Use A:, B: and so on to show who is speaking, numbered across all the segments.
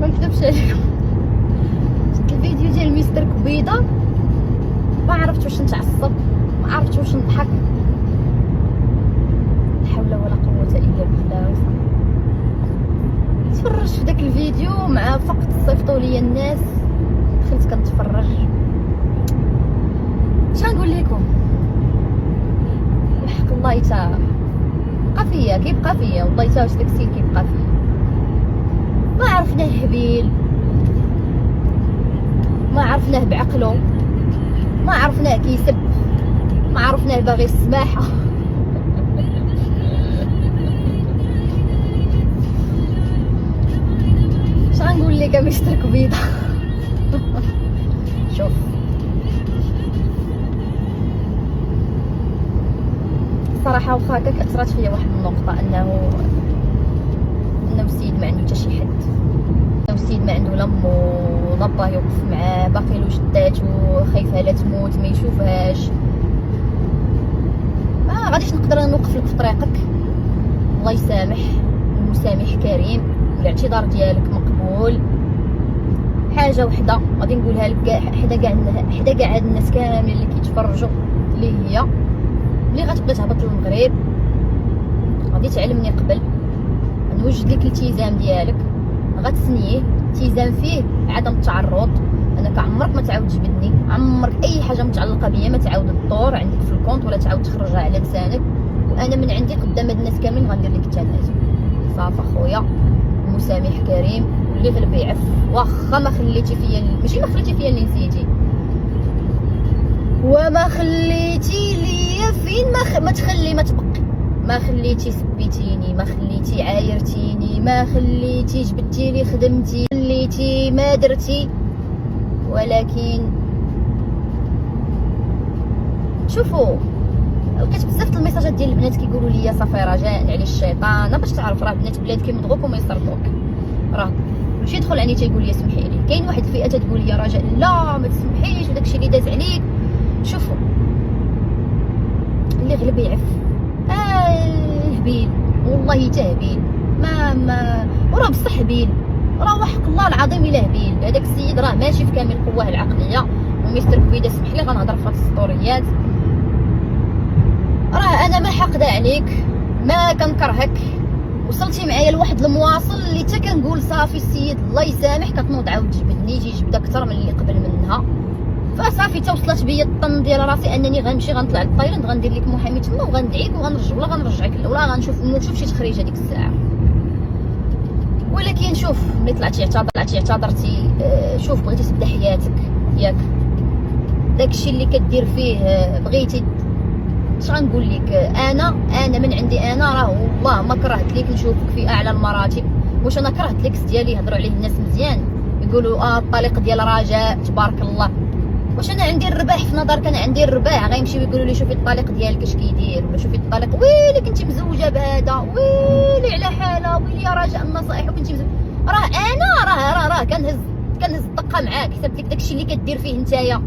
A: ما نكذبش عليكم، شفت الفيديو ديال مستر كبيده ما عرفت واش نتعصب، ما عرفت واش نضحك. لا حول ولا قوه الا بالله. تفرجت في داك الفيديو مع فقط صيفطوا لي الناس، دخلت كنتفرج. شنقول لكم، وحق الله تا بقى فيا كيبقى فيا، والله تا واش داك السيد كيبقى فيا. ما عرفناه هبيل، ما عرفناه بعقله، ما عرفناه كيسب، ما عرفناه باغي السباحه. شنقول لك مستر كبيده. شوف صراحه واخا هكاك اثرت فيا واحد النقطه، انه السيد ما عنده حتى شي حد، السيد ما عنده لا مو لا با يوقف معاه، باقي له جداتو خايفه لا تموت ما يشوفهاش. ما غاديش نقدر نوقف لك في طريقك، الله يسامح، المسامح كريم، والاعتذار ديالك مقبول. حاجه وحده غادي نقولها لك حدا كاع هاد الناس كاملين اللي كيتفرجوا، اللي هي ملي غتبغي تهبط للمغرب غادي تعلمني قبل، نوجد لك الالتزام ديالك، غتسنيه التزام فيه عدم التعرض، انك عمرك ما تعاود تجبدني، عمرك اي حاجه متعلقه بيا ما تعاود تدور عندك في الكونت ولا تعاود تخرجها على لسانك، وانا من عندي قدام هاد الناس كاملين غندير لك التنازل. صافا خويا، المسامح كريم، واللي غلب يعف. واخا ما خليتي فيا ماشي ما خليتي فيا اللي نسيتي، وما خليتي ليا فين ما تخلي ما تبقي، ما خليتي سبيتيني، ما خليتي عايرتيني، ما خليتي جبدتي لي خدمتي، خليتي ما درتي. ولكن شوفوا لقيت بزاف الميساجات ديال البنات كيقولوا لي صافي رجاء على الشيطان، باش تعرف راه بنات بلاد كيمضغوك وما يسرطوك، راه كلشي يدخل عليا تيقول لي سمحي لي. كاين واحد الفئه تقول لي رجاء لا ما تسمحيش وداكشي اللي داز عليك. شوفوا اللي غلب يعف، هبيل والله تا هبيل، ما وراه بصح هبيل، راه وحق الله العظيم الا هبيل. هذاك السيد راه ماشي في كامل قواه العقليه. ومستر كبيده اسمح لي غنهضر في هاد السطوريات، راه انا ما حاقده عليك، ما كنكرهك، وصلتي معايا لواحد المواصل اللي حتى كنقول صافي السيد الله يسامح، كتنوض عاود تجبدني يجي يجبد اكثر من اللي قبل منها. فصافي توصلت بيا الطن ديال راسي انني غنمشي غنطلع للطايلاند غندير لك محامي تما وغندعيك وغنرجع، ولا غنرجعك ولا غنشوف شي تخريج هذيك الساعه. ولكن شوف ملي طلعتي اعتذرتي، شوف بغيتي تبدا حياتك ياك، داكشي اللي كدير فيه بغيتي. اش غنقول لك، انا من عندي انا راه والله ما كرهت ليك نشوفك في اعلى المراتب. واش انا كرهت ليك ديالي يهضروا عليه الناس مزيان يقولوا الطليق ديال رجاء تبارك الله. واش انا عندي الرباح في نظرك؟ انا عندي الرباح غيمشيو يقولوا لي شوفي الطليق ديالك اش كيدير، ولا شوفي الطليق ويلي كنتي مزوجه بهذا، ويلي على حاله، ويلي يا رجاء النصائح وكنتي راه انا راه كنهز الدقه معاك، حسبت لك داكشي اللي كدير فيه نتايا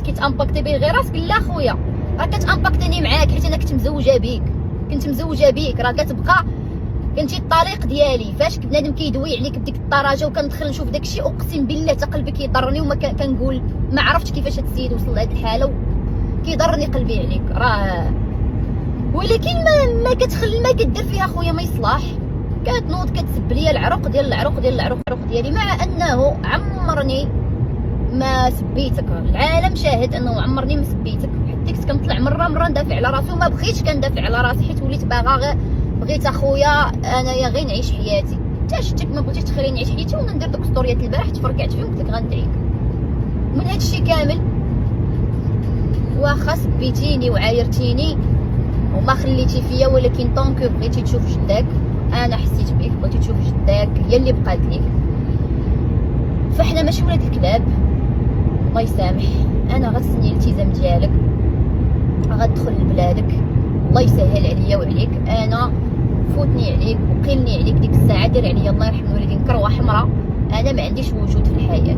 A: كيتامباكتي به غير راسك. لا خويا راه كتامباكتيني معاك حيت انا كنت مزوجه بيك، راه كتبقى كنتي الطريق ديالي. فاش بنادم كيدوي عليك بديك الدرجه وكندخل نشوف داكشي اقسم بالله حتى قلبي كيضرني، وما كنقول ما عرفتش كيفاش هاد السيد وصل لهاد الحاله كيضرني قلبي عليك راه. ولكن ما كتخلي ما كدير فيها خويا ما يصلح، كتنوض كتسب ليا العروق ديالي، مع انه عمرني ما سبيتك، العالم شاهد انه عمرني ما سبيتك. حتى كنت كنطلع مره ندافع على راسي، وما بغيتش كندافع على راسي حيت وليت باغا بغيت اخويا انايا غير نعيش حياتي. حتى شتك ما بغيتيش تخليني نعيش حياتي وانا ندير دوك ستوريات البارح تفركعت فيهم قلت لك غندعيك. من هادشي كامل واخا سبيتيني وعايرتيني وما خليتي فيا، ولكن طونك بغيتي تشوف جداك، انا حسيت بيك بغيتي تشوف جداك هي اللي بقات ليك. فاحنا ماشي ولاد الكلاب، الله يسامح. انا غتسني الالتزام ديالك، غتدخل لبلادك، الله يسهل عليا وعليك. انا فوتني عليك وقيلني عليك ديك الساعه، دير عليا الله يرحم الوالدين كروه حمراء، انا ما عنديش وجود في الحياه.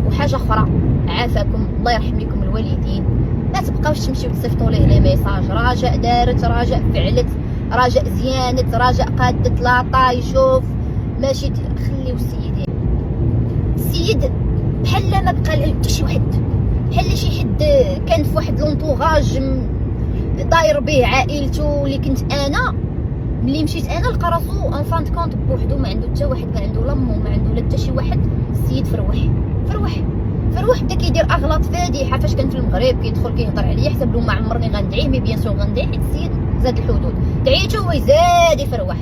A: وحاجه اخرى عافاكم الله يرحم لكم الوالدين، ما تبقاوش تمشيو تصيفطوا ليه لي ميساج رجاء دارت رجاء فعلت رجاء زيانت رجاء قادت لاطا يشوف ماشي خليو السيدين. الا ما بقى حتى شي واحد بحال شي حد كان في واحد لونطوغاج داير به عائلته اللي كنت انا ملي مشيت انا لقى راسو ان فانت كونط بوحدو، ما عنده حتى واحد، ما عنده لا مو، ما عنده لا حتى شي واحد. السيد فروح بدا كيدير اغلاط فادحه. فاش كان في المغرب كيدخل كيهضر عليا حسب له ما عمرني غندعيه، مي بيان سور غندعيه حيت السيد زاد الحدود. دعيته هو زاد يفروح،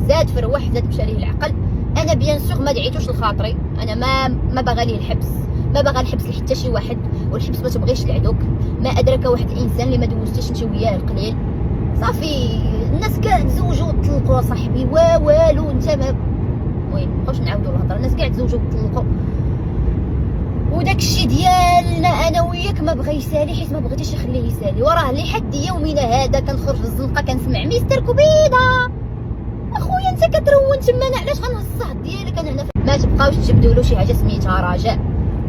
A: زاد مشى ليه العقل. انا بيان سور ما دعيتوش لخاطري، انا ما باغا ليه الحبس، ما باغا الحبس لحتى شي واحد، والحبس ما تبغيش لعدوك. ما ادرك واحد الانسان اللي ما دوزتيش انت وياه القليل صافي. الناس كاع تزوجوا وطلقوا صاحبي والو انت ما المهم مابقاوش نعاودوا الهضره. الناس كاع تزوجوا وطلقوا، وداك الشيء ديالنا انا وياك ما بغى يسالي حيت ما بغيتيش يخليه يسالي. وراه لحد يومنا هذا كنخرج للزنقه كنسمع مستر كبيده اخويا انت كترون تما، انا علاش غنهز الصهد ديالك انا هنا. ما تبقاوش تجبدوا له شي حاجه سميتها رجاء،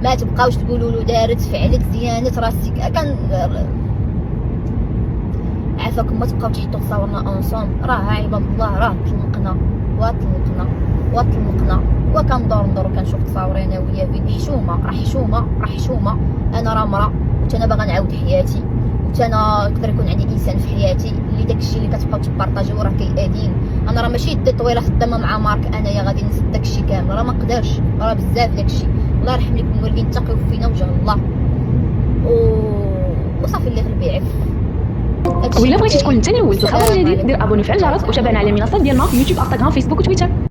A: ما تبقاوش تقولوا له دارت فعلت زيانت راسك كان عافاكم. ما تبقاو تحطوا صورنا اونصوم، راه عباد الله راه طلقنا وكندور كنشوف تصاوري انا وياه في حشومه. انا راه مرا وتا باغا نعاود حياتي، وتا انا يقدر يكون عندي انسان في حياتي اللي داكشي اللي كتبقاو تبارطاجيو راه كيأذيني. انا راه ماشي يدي طويله خدامه مع مارك انايا غادي نسد داكشي كامل، راه ما نقدرش، راه بزاف داكشي. الله يرحم لكم الوالدين، تقيو فينا وجه الله وصافي اللي غلب يعف.
B: ولا بغيتي تكون انت اللي ولت الخبر الجديد دير ابوني فعل الجرس وتابعنا على المنصات ديالنا يوتيوب انستغرام فيسبوك وتويتر.